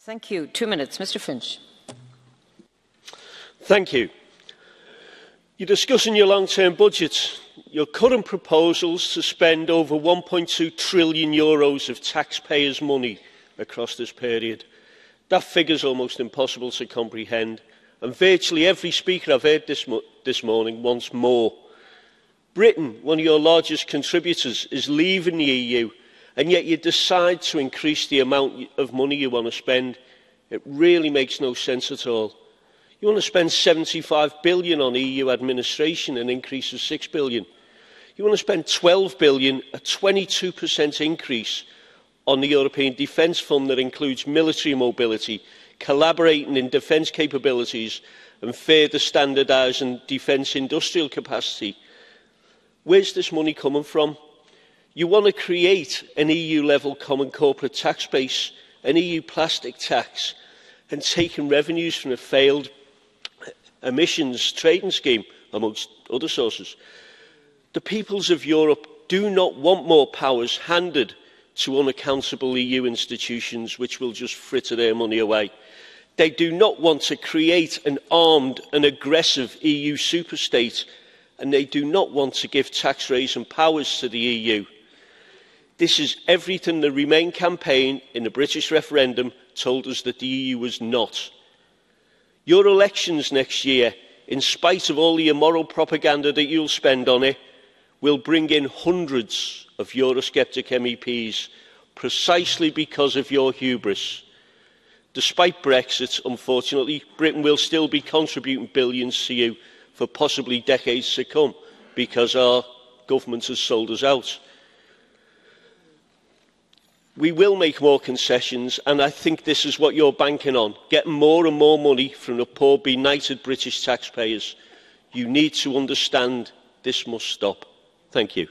Thank you. 2 minutes, Mr. Finch. Thank you. You're discussing your long-term budget. Your current proposals to spend over €1.2 trillion of taxpayers' money across this period. That figure is almost impossible to comprehend, and virtually every speaker I've heard this morning wants more. Britain, one of your largest contributors, is leaving the EU, and yet you decide to increase the amount of money you want to spend. It really makes no sense at all. You want to spend €75 billion on EU administration, an increase of €6 billion. You want to spend €12 billion, a 22% increase on the European Defence Fund that includes military mobility, collaborating in defence capabilities and further standardising defence industrial capacity. Where's this money coming from? You want to create an EU-level common corporate tax base, an EU plastic tax, and taking revenues from a failed emissions trading scheme, amongst other sources. The peoples of Europe do not want more powers handed to unaccountable EU institutions which will just fritter their money away. They do not want to create an armed and aggressive EU superstate, and they do not want to give tax-raising powers to the EU. This is everything the Remain campaign in the British referendum told us that the EU was not. Your elections next year, in spite of all the immoral propaganda that you'll spend on it, will bring in hundreds of Eurosceptic MEPs precisely because of your hubris. Despite Brexit, unfortunately, Britain will still be contributing billions to you for possibly decades to come because our government has sold us out. We will make more concessions, and I think this is what you're banking on, getting more and more money from the poor, benighted British taxpayers. You need to understand this must stop. Thank you.